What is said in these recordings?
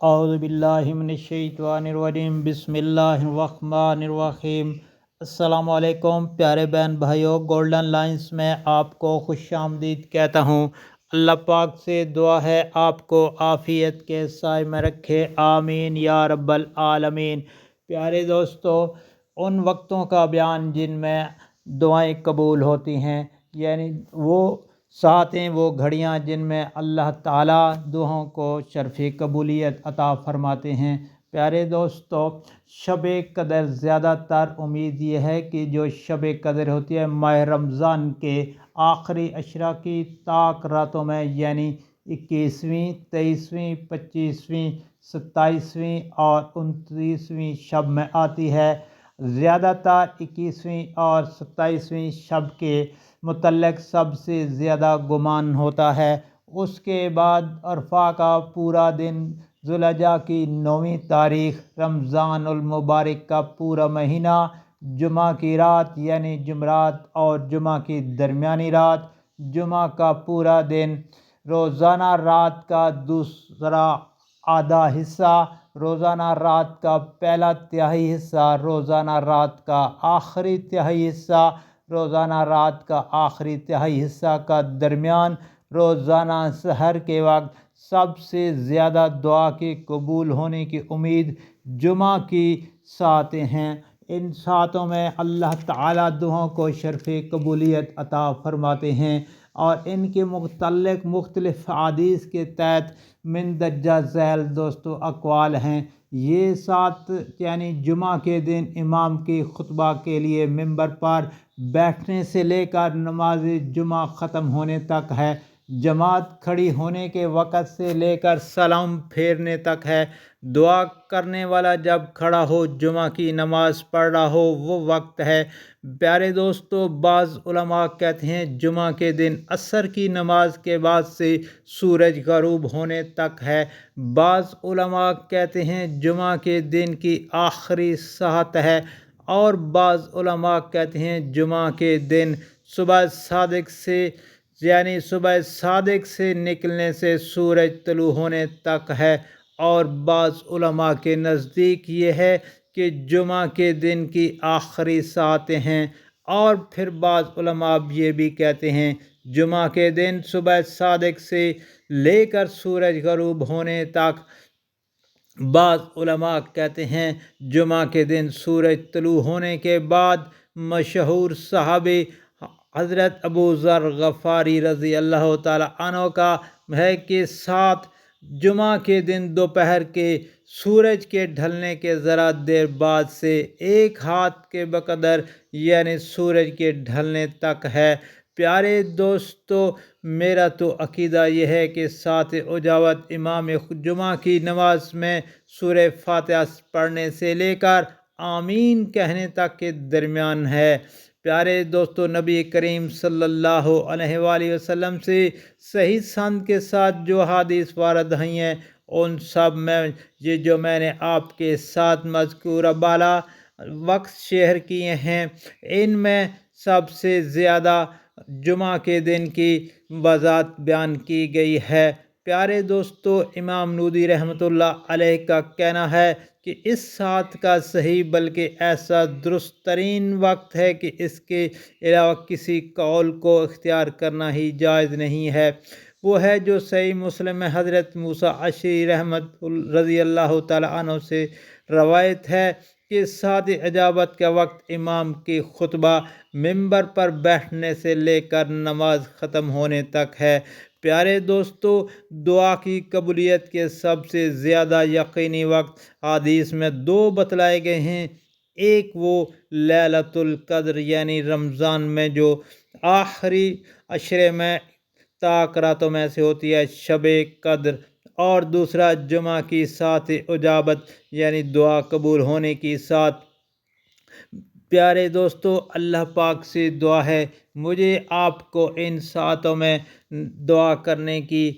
اعوذ باللہ من الشیطان الرجیم بسم اللہ الرحمن الرحیم۔ السلام علیکم پیارے بہن بھائیوں، گولڈن لائنز میں آپ کو خوش آمدید کہتا ہوں۔ اللہ پاک سے دعا ہے آپ کو عافیت کے سائے میں رکھے، آمین یا رب العالمین۔ پیارے دوستو، ان وقتوں کا بیان جن میں دعائیں قبول ہوتی ہیں، یعنی وہ ساتیں وہ گھڑیاں جن میں اللہ تعالیٰ دعاؤں کو شرف قبولیت عطا فرماتے ہیں۔ پیارے دوستو، شب قدر زیادہ تر امید یہ ہے کہ جو شب قدر ہوتی ہے ماہ رمضان کے آخری عشرہ کی طاق راتوں میں، یعنی 21ویں، 23ویں، 25ویں، 27ویں اور 29ویں شب میں آتی ہے۔ زیادہ تر 21ویں اور 27ویں شب کے متعلق سب سے زیادہ گمان ہوتا ہے۔ اس کے بعد عرفہ کا پورا دن، ذوالحجہ کی 9ویں تاریخ، رمضان المبارک کا پورا مہینہ، جمعہ کی رات یعنی جمعرات اور جمعہ کی درمیانی رات، جمعہ کا پورا دن، روزانہ رات کا دوسرا آدھا حصہ، روزانہ رات کا پہلا تہائی حصہ، روزانہ رات کا آخری تہائی حصہ، روزانہ رات کا آخری تہائی حصہ کا درمیان، روزانہ سحر کے وقت۔ سب سے زیادہ دعا کے قبول ہونے کی امید جمعہ کی ساتیں ہیں۔ ان ساتوں میں اللہ تعالیٰ دعاؤں کو شرف قبولیت عطا فرماتے ہیں، اور ان کے متعلق مختلف احادیث کے تحت مندرجہ ذیل دوستو اقوال ہیں۔ یہ سات یعنی جمعہ کے دن امام کی خطبہ کے لیے ممبر پر بیٹھنے سے لے کر نماز جمعہ ختم ہونے تک ہے، جماعت کھڑی ہونے کے وقت سے لے کر سلام پھیرنے تک ہے۔ دعا کرنے والا جب کھڑا ہو، جمعہ کی نماز پڑھ رہا ہو، وہ وقت ہے۔ پیارے دوستو، بعض علماء کہتے ہیں جمعہ کے دن عصر کی نماز کے بعد سے سورج غروب ہونے تک ہے۔ بعض علماء کہتے ہیں جمعہ کے دن کی آخری ساعت ہے، اور بعض علماء کہتے ہیں جمعہ کے دن صبح صادق سے یعنی صبح صادق سے نکلنے سے سورج طلوع ہونے تک ہے، اور بعض علماء کے نزدیک یہ ہے کہ جمعہ کے دن کی آخری ساعتیں ہیں، اور پھر بعض علماء یہ بھی کہتے ہیں جمعہ کے دن صبح صادق سے لے کر سورج غروب ہونے تک۔ بعض علماء کہتے ہیں جمعہ کے دن سورج طلوع ہونے کے بعد۔ مشہور صحابی حضرت ابو ذر غفاری رضی اللہ تعالی عنہ کا ہے کہ جمعہ کے دن دوپہر کے سورج کے ڈھلنے کے ذرا دیر بعد سے 1 ہاتھ کے بقدر یعنی سورج کے ڈھلنے تک ہے۔ پیارے دوستو، میرا تو عقیدہ یہ ہے کہ سات اجابت امام جمعہ کی نماز میں سورہ فاتحہ پڑھنے سے لے کر آمین کہنے تک کے درمیان ہے۔ پیارے دوستو، نبی کریم صلی اللہ علیہ وآلہ وسلم سے صحیح سند کے ساتھ جو حدیث وارد ہوئی ہیں، ان سب میں یہ جو میں نے آپ کے ساتھ مذکورہ بالا وقت شیئر کیے ہیں، ان میں سب سے زیادہ جمعہ کے دن کی وضاحت بیان کی گئی ہے۔ پیارے دوستو، امام نودی رحمۃ اللہ علیہ کا کہنا ہے کہ اس سات کا صحیح بلکہ ایسا درست ترین وقت ہے کہ اس کے علاوہ کسی قول کو اختیار کرنا ہی جائز نہیں ہے۔ وہ ہے جو صحیح مسلم میں حضرت موسیٰ اشعری رضی اللہ تعالیٰ عنہ سے روایت ہے کہ سات اجابت کا وقت امام کی خطبہ ممبر پر بیٹھنے سے لے کر نماز ختم ہونے تک ہے۔ پیارے دوستو، دعا کی قبولیت کے سب سے زیادہ یقینی وقت حدیث میں 2 بتلائے گئے ہیں۔ ایک وہ لیلۃ القدر یعنی رمضان میں جو آخری عشرے میں طاق راتوں میں سے ہوتی ہے، شب قدر، اور دوسرا جمعہ کی سات اجابت یعنی دعا قبول ہونے کی سات۔ پیارے دوستو، اللہ پاک سے دعا ہے مجھے آپ کو ان ساتوں میں دعا کرنے کی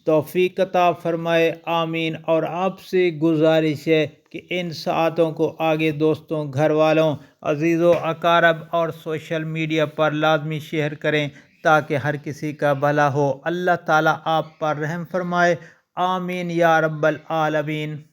توفیق عطا فرمائے، آمین۔ اور آپ سے گزارش ہے کہ ان ساعتوں کو آگے دوستوں، گھر والوں، عزیز و اقارب اور سوشل میڈیا پر لازمی شیئر کریں تاکہ ہر کسی کا بھلا ہو۔ اللہ تعالیٰ آپ پر رحم فرمائے، آمین یا رب العالمین۔